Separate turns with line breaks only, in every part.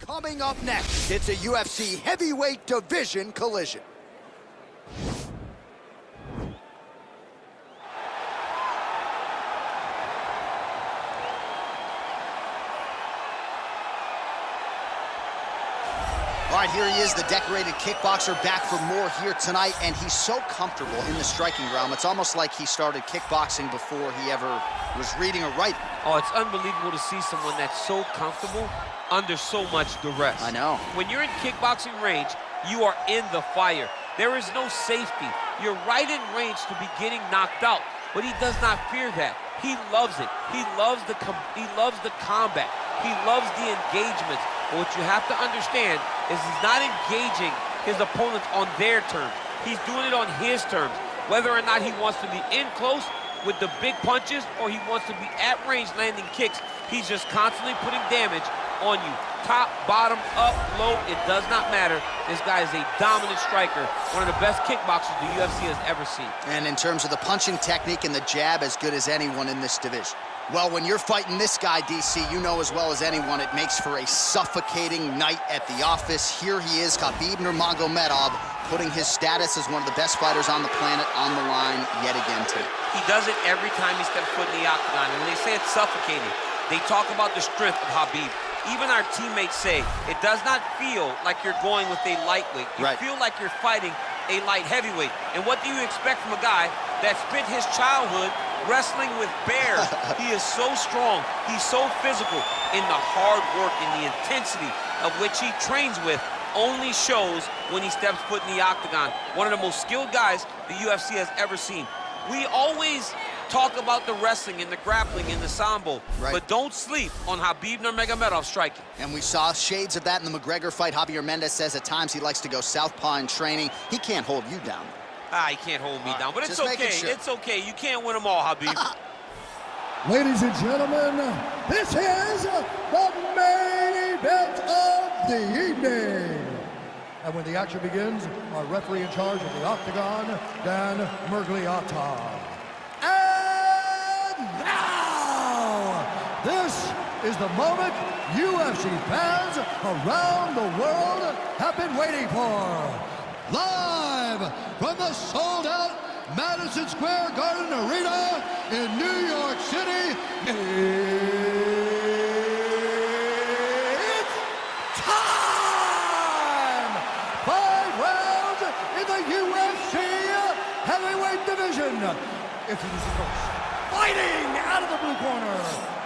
Coming up next, it's a UFC heavyweight division collision. All right, here he is, the decorated kickboxer, back for more here tonight, and he's so comfortable in the striking realm. It's almost like he started kickboxing before he ever was reading or writing.
Oh, it's unbelievable to see someone that's so comfortable under so much duress.
I know.
When you're in kickboxing range, you are in the fire. There is no safety. You're right in range to be getting knocked out, but he does not fear that. He loves it. He loves the combat. He loves the engagements. But what you have to understand is he's not engaging his opponents on their terms. He's doing it on his terms. Whether or not he wants to be in close with the big punches or he wants to be at range landing kicks, he's just constantly putting damage on you. Top, bottom, up, low, it does not matter. This guy is a dominant striker, one of the best kickboxers the UFC has ever seen.
And in terms of the punching technique and the jab, as good as anyone in this division. Well, when you're fighting this guy, DC, you know as well as anyone, it makes for a suffocating night at the office. Here he is, Khabib Nurmagomedov, putting his status as one of the best fighters on the planet on the line yet again today.
He does it every time he steps foot in the octagon. And when they say it's suffocating, they talk about the strength of Khabib. Even our teammates say it does not feel like you're going with a lightweight. You feel like you're fighting a light heavyweight. And what do you expect from a guy that spent his childhood wrestling with bears? He is so strong, he's so physical, and the hard work and the intensity of which he trains with only shows when he steps foot in the octagon. One of the most skilled guys the UFC has ever seen. We always talk about the wrestling and the grappling and the sambo, but don't sleep on Khabib Nurmagomedov striking.
And we saw shades of that in the McGregor fight. Javier Mendez says at times he likes to go southpaw in training. He can't hold you down.
He can't hold me down, but it's okay.
Sure.
It's okay. You can't win them all, Khabib.
Ladies and gentlemen, this is the main event of the evening. And when the action begins, our referee in charge of the octagon, Dan Murgliata. And now, this is the moment UFC fans around the world have been waiting for. Live from the sold-out Madison Square Garden Arena in New York City, it's time! 5 rounds in the UFC heavyweight division. Introducing first, fighting out of the blue corner.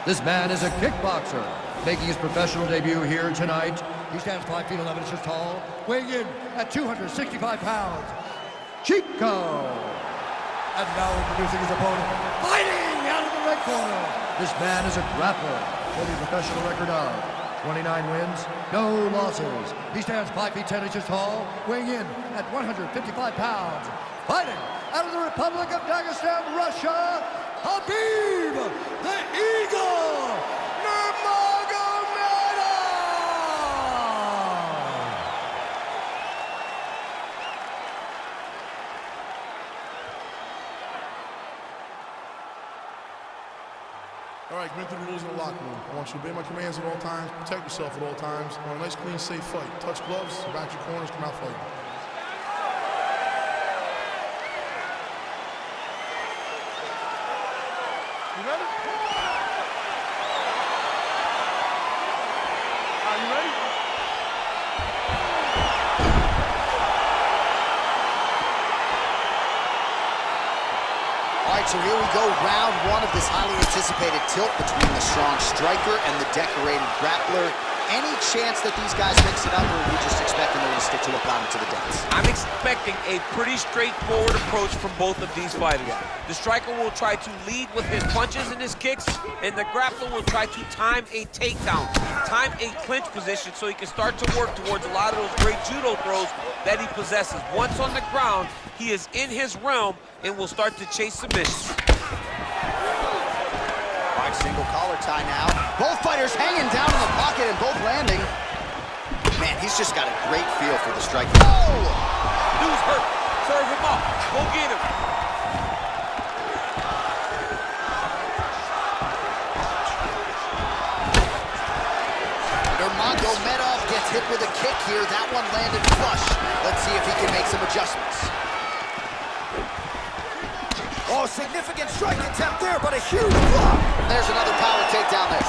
This man is a kickboxer, making his professional debut here tonight. He stands 5 feet 11 inches tall, weighing in at 265 pounds. Chico. And now introducing his opponent, fighting out of the red corner. This man is a grappler, holding a professional record of 29 wins, no losses. He stands 5 feet 10 inches tall, weighing in at 155 pounds. Fighting out of the Republic of Dagestan, Russia, Khabib the Eagle Nurmagomedov!
All right, been through the rules in the locker room. I want you to obey my commands at all times, protect yourself at all times. I want a nice, clean, safe fight. Touch gloves, back your corners, come out fighting. You ready? Are you ready?
All right, so here we go, round one of this highly anticipated tilt between the strong striker and the decorated grappler. Any chance that these guys mix it up, or are we just expecting them to stick to what got them to the dance?
I'm expecting a pretty straightforward approach from both of these fighters. The striker will try to lead with his punches and his kicks, and the grappler will try to time a takedown, time a clinch position so he can start to work towards a lot of those great judo throws that he possesses. Once on the ground, he is in his realm and will start to chase submissions.
Single collar tie now. Both fighters hanging down in the pocket and both landing. Man, he's just got a great feel for the striking. Oh!
Dude's hurt. Serve him up. Go get him.
Nurmagomedov gets hit with a kick here. That one landed flush. Let's see if he can make some adjustments.
Oh, significant strike attempt there, but a huge block.
There's another power takedown there.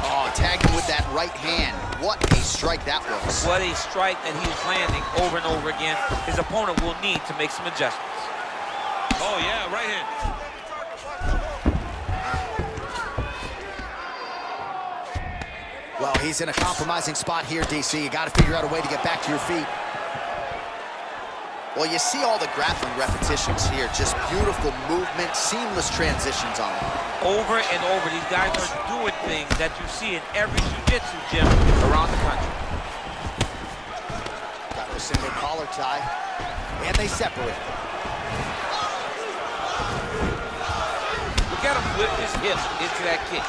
Oh, tagged him with that right hand. What a strike that was.
What a strike that he is landing over and over again. His opponent will need to make some adjustments. Oh, yeah, right hand.
Well, he's in a compromising spot here, DC. You got to figure out a way to get back to your feet. Well, you see all the grappling repetitions here. Just beautiful movement, seamless transitions on them.
Over and over, these guys are doing things that you see in every jiu-jitsu gym around the country.
Got the single collar tie, and they separate.
Look at him whip his hips into that kick.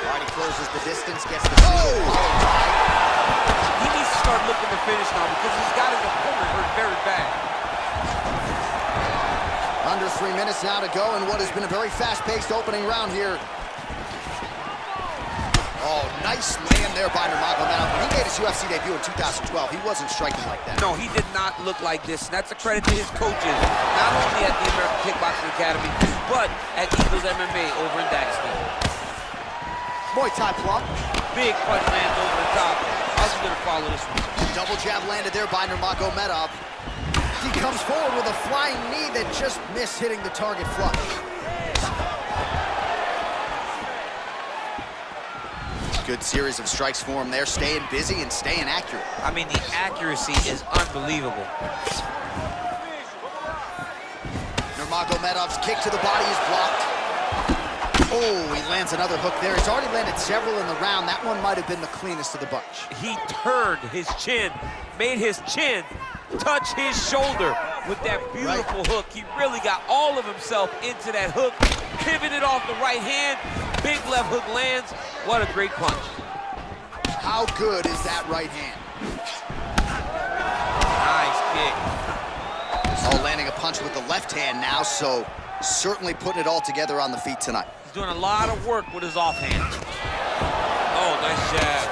Already closes the distance, gets the single collar tie.
He needs to start looking to finish now because he's got his opponent hurt very bad.
Under 3 minutes now to go in what has been a very fast-paced opening round here. Oh, nice land there by Nurmagomedov. When he made his UFC debut in 2012, he wasn't striking like that.
No, he did not look like this, and that's a credit to his coaches, not only at the American Kickboxing Academy, but at Eagles MMA over in Dagestan.
Muay Thai plump.
Big punch lands over the top. How's he gonna follow this one?
Double jab landed there by Nurmagomedov. He comes forward with a flying knee that just missed hitting the target flush. Good series of strikes for him there, staying busy and staying accurate.
I mean, the accuracy is unbelievable.
Nurmagomedov's kick to the body is blocked. Oh, he lands another hook there. He's already landed several in the round. That one might have been the cleanest of the bunch.
He turned his chin, made his chin touch his shoulder with that beautiful hook. He really got all of himself into that hook, pivoted off the right hand, big left hook lands. What a great punch.
How good is that right hand?
Nice kick.
Oh, landing a punch with the left hand now, so certainly putting it all together on the feet tonight.
He's doing a lot of work with his offhand. Oh, nice jab.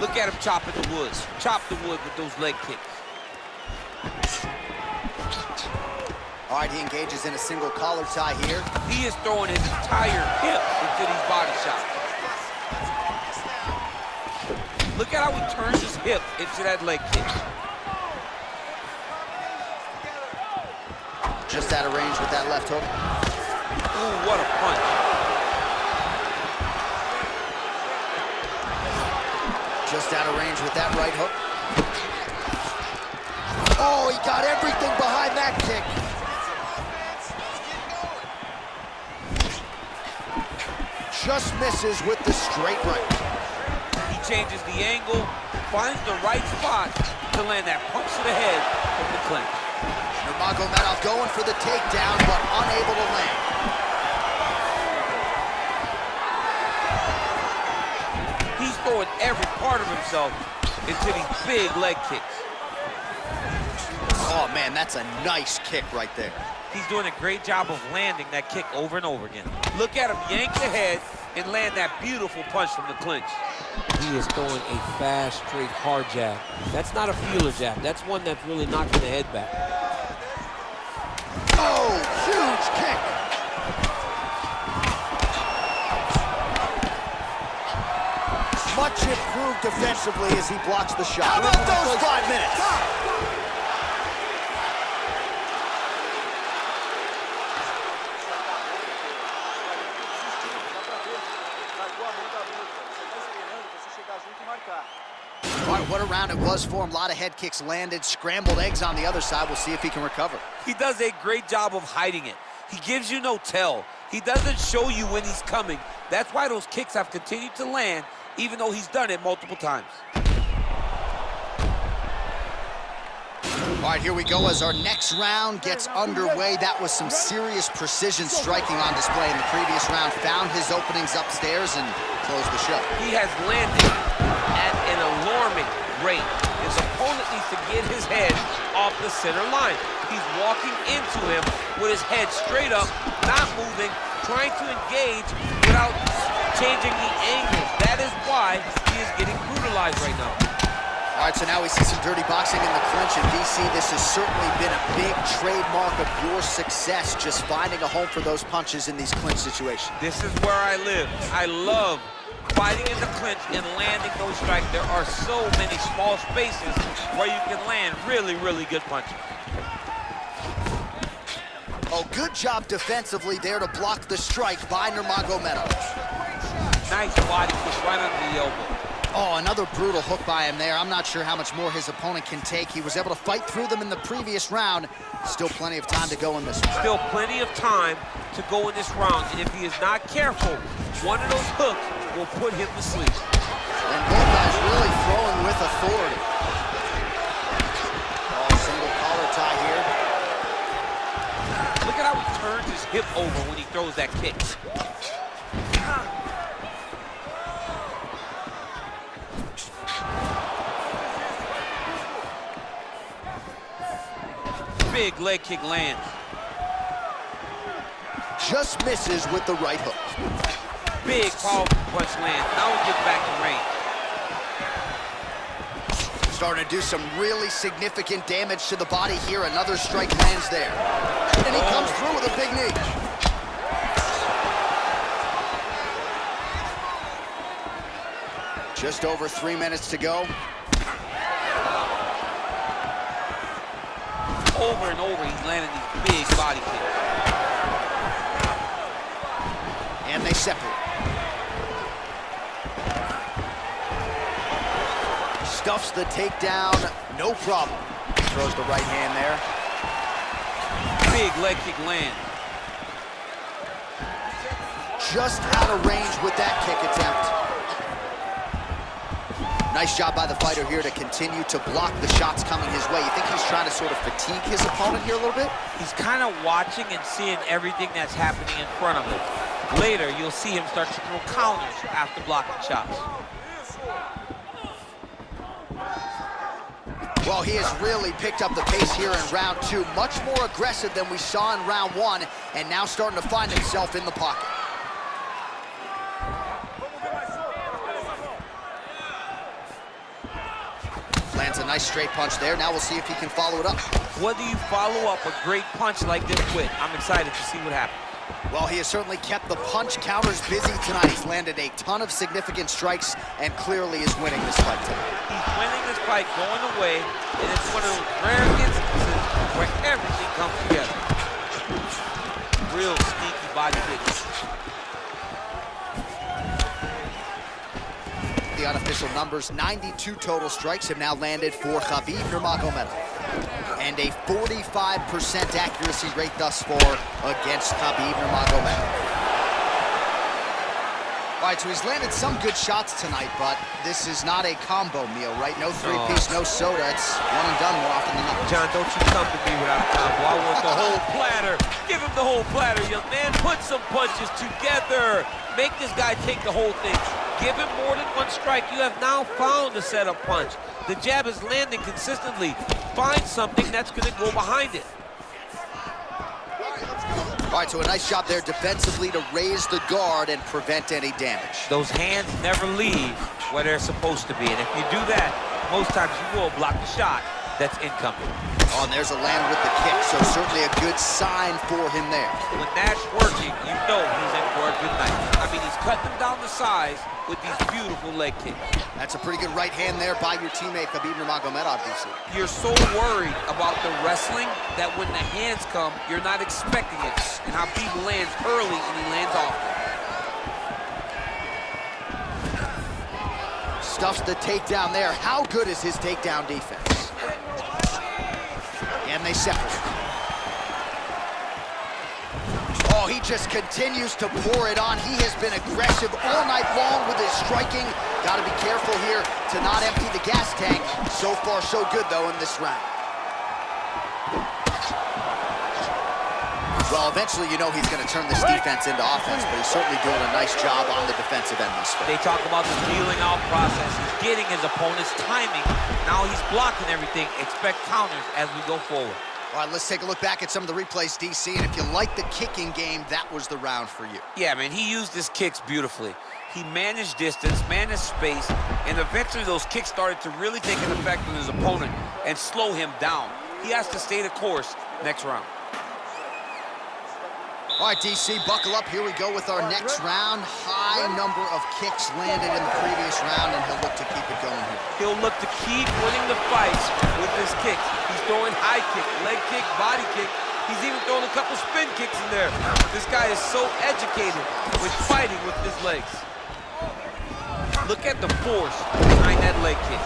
Look at him chopping the woods. Chop the wood with those leg kicks.
All right, he engages in a single collar tie here.
He is throwing his entire hip into these body shots. Look at how he turns his hip into that leg kick.
Just out of range with that left hook.
Ooh, what a punch.
Just out of range with that right hook. Oh, he got everything behind that kick. Just misses with the straight right.
He changes the angle, finds the right spot to land that punch to the head of the clinch.
Nurmagomedov going for the takedown, but unable to land.
He's throwing every part of himself into these big leg kicks.
Oh, man, that's a nice kick right there.
He's doing a great job of landing that kick over and over again. Look at him yank the head and land that beautiful punch from the clinch. He is throwing a fast, straight, hard jab. That's not a feeler jab. That's one that's really knocking the head back.
Oh, huge kick. Much improved defensively as he blocks the shot. How about those 5 minutes? All right, what a round it was for him. A lot of head kicks landed, scrambled eggs on the other side. We'll see if he can recover.
He does a great job of hiding it. He gives you no tell. He doesn't show you when he's coming. That's why those kicks have continued to land, even though he's done it multiple times.
All right, here we go as our next round gets underway. That was some serious precision striking on display in the previous round. Found his openings upstairs and closed the show.
He has landed at an alarming great. His opponent needs to get his head off the center line. He's walking into him with his head straight up, not moving, trying to engage without changing the angle. That is why he is getting brutalized right now.
All right, so now we see some dirty boxing in the clinch, and DC, this has certainly been a big trademark of your success, just finding a home for those punches in these clinch situations.
This is where I live. I love fighting in the clinch and landing those strikes. There are so many small spaces where you can land really, really good punches.
Oh, good job defensively there to block the strike by Nurmagomedov.
Nice body push right under the elbow.
Oh, another brutal hook by him there. I'm not sure how much more his opponent can take. He was able to fight through them in the previous round. Still plenty of time to go in this one.
Still plenty of time to go in this round. And if he is not careful, one of those hooks will put him to sleep.
And both guys really throwing with authority. Oh, single collar tie here.
Look at how he turns his hip over when he throws that kick. Big leg kick lands.
Just misses with the right hook.
Big powerful punch lands. Now he gets back to range.
Starting to do some really significant damage to the body here. Another strike lands there. And he comes through with a big knee. Just over 3 minutes to go.
Over and over, he's landing these big body kicks.
And they separate. Stuffs the takedown, no problem. Throws the right hand there.
Big leg kick land.
Just out of range with that kick attempt. Nice job by the fighter here to continue to block the shots coming his way. You think he's trying to sort of fatigue his opponent here a little bit?
He's kind of watching and seeing everything that's happening in front of him. Later, you'll see him start to throw counters after blocking shots.
Well, he has really picked up the pace here in round 2. Much more aggressive than we saw in round 1, and now starting to find himself in the pocket. Lands a nice straight punch there. Now we'll see if he can follow it up.
What do you follow up a great punch like this with? I'm excited to see what happens.
Well, he has certainly kept the punch counters busy tonight. He's landed a ton of significant strikes and clearly is winning this fight tonight.
He's winning this fight going away, and it's one of those rare instances where everything comes together. Real sneaky body kicks.
The unofficial numbers, 92 total strikes have now landed for Khabib Nurmagomedov. And a 45% accuracy rate thus far against Khabib Nurmagomedov. All right, so he's landed some good shots tonight, but this is not a combo meal, right? No three-piece, no soda. It's one and done more often than not.
John, don't you come to me without a combo. I want the whole platter. Give him the whole platter, young man. Put some punches together. Make this guy take the whole thing. Give him more than one strike. You have now found a setup punch. The jab is landing consistently. Find something that's going to go behind it.
All right, so a nice job there defensively to raise the guard and prevent any damage.
Those hands never leave where they're supposed to be. And if you do that, most times you will block the shot that's incoming.
Oh, and there's a land with the kick, so certainly a good sign for him there.
When that's working, you know he's in for a good night. I mean, he's cutting them down to size with these beautiful leg kicks.
That's a pretty good right hand there by your teammate, Khabib Nurmagomedov, DC.
You're so worried about the wrestling that when the hands come, you're not expecting it. And Khabib lands early and he lands often.
Stuffs the takedown there. How good is his takedown defense? And they separate. Oh, he just continues to pour it on. He has been aggressive all night long with his striking. Got to be careful here to not empty the gas tank. So far, so good, though, in this round. Well, eventually, you know he's going to turn this defense into offense, but he's certainly doing a nice job on the defensive end this fight.
They talk about the feeling out process. He's getting his opponent's timing. Now he's blocking everything. Expect counters as we go forward.
All right, let's take a look back at some of the replays, DC, and if you like the kicking game, that was the round for you.
Yeah, man, he used his kicks beautifully. He managed distance, managed space, and eventually those kicks started to really take an effect on his opponent and slow him down. He has to stay the course next round.
All right, DC, buckle up. Here we go with our next round. High number of kicks landed in the previous round, and he'll look to keep it going here.
He'll look to keep winning the fights with his kicks. He's throwing high kick, leg kick, body kick. He's even throwing a couple spin kicks in there. This guy is so educated with fighting with his legs. Look at the force behind that leg kick.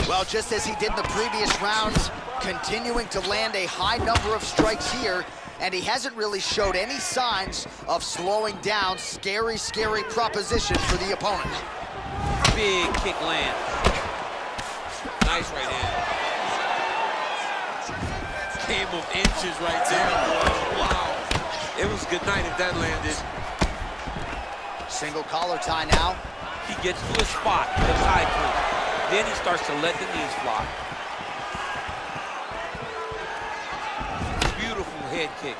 Well, just as he did in the previous rounds, continuing to land a high number of strikes here, and he hasn't really showed any signs of slowing down. Scary, scary proposition for the opponent.
Big kick land. Nice right hand. Game of inches right there. Wow. It was good night if that landed.
Single collar tie now.
He gets to a spot, the tie clinch. Then he starts to let the knees fly. Beautiful head kick.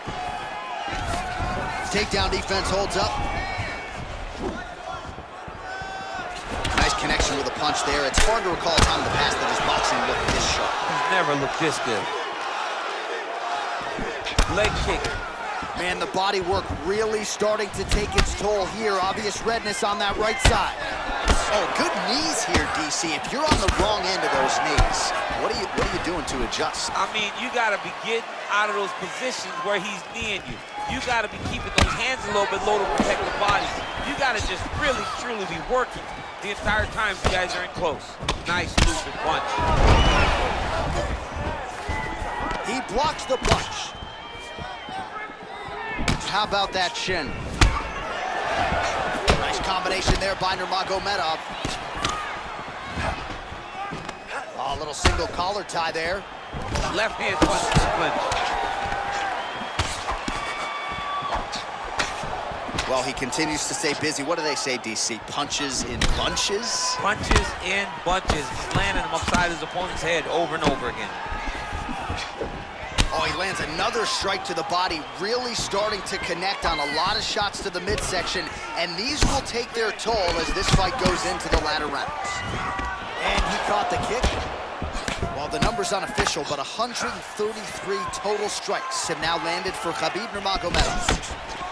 Takedown defense holds up. Nice connection with a punch there. It's hard to recall a time in the past that his boxing looked this sharp.
He's never looked this good. Leg kick.
Man, the body work really starting to take its toll here. Obvious redness on that right side. Oh, good knees here, DC. If you're on the wrong end of those knees, what are you doing to adjust?
I mean, you gotta be getting out of those positions where he's kneeing you. You gotta be keeping those hands a little bit low to protect the body. You gotta just really, truly be working the entire time you guys are in close. Nice looping punch.
He blocks the punch. How about that shin? Nice combination there by Nurmagomedov. Oh, a little single collar tie there.
Left hand punch to clinch.
Well, he continues to stay busy. What do they say, DC? Punches in bunches?
Punches in bunches. He's landing them upside his opponent's head over and over again.
Oh, he lands another strike to the body, really starting to connect on a lot of shots to the midsection, and these will take their toll as this fight goes into the latter rounds. And he caught the kick. Well, the number's unofficial, but 133 total strikes have now landed for Khabib Nurmagomedov,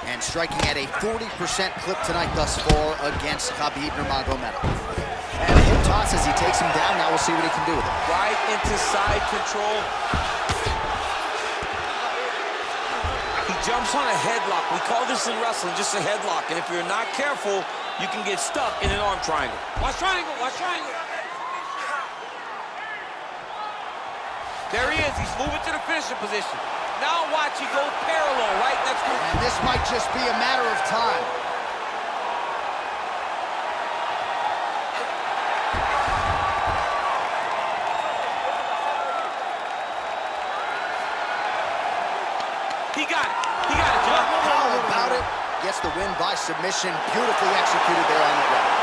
and striking at a 40% clip tonight thus far against Khabib Nurmagomedov. And a hip toss as he takes him down. Now we'll see what he can do with it.
Right into side control. He jumps on a headlock. We call this in wrestling just a headlock. And if you're not careful, you can get stuck in an arm triangle. Watch triangle, watch triangle. There he is. He's moving to the finishing position. Now watch, he goes parallel right next to him.
And this might just be a matter of time.
He got it. He got it, John.
How about it? Gets the win by submission. Beautifully executed there on the ground.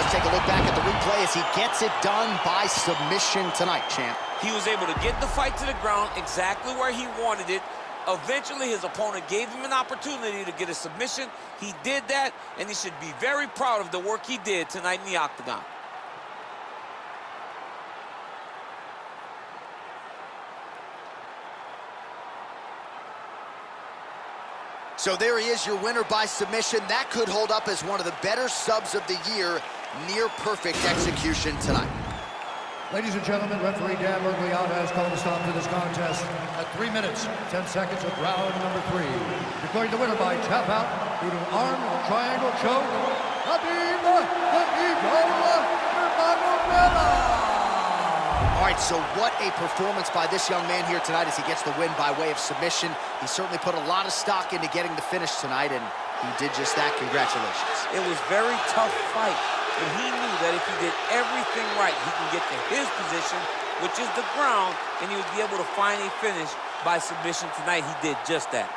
Take a look back at the replay as he gets it done by submission tonight, champ.
He was able to get the fight to the ground exactly where he wanted it. Eventually, his opponent gave him an opportunity to get a submission. He did that, and he should be very proud of the work he did tonight in the octagon.
So there he is, your winner by submission. That could hold up as one of the better subs of the year. Near perfect execution tonight.
Ladies and gentlemen, referee Dan Mergliata has called a stop to this contest at 3 minutes, 10 seconds of round number 3. Declaring the winner by tap out due to arm triangle choke, Khabib the Eagle Nurmagomedov.
All right, so what a performance by this young man here tonight as he gets the win by way of submission. He certainly put a lot of stock into getting the finish tonight, and he did just that. Congratulations.
It was a very tough fight, but he knew that if he did everything right, he can get to his position, which is the ground, and he would be able to find a finish by submission tonight. He did just that.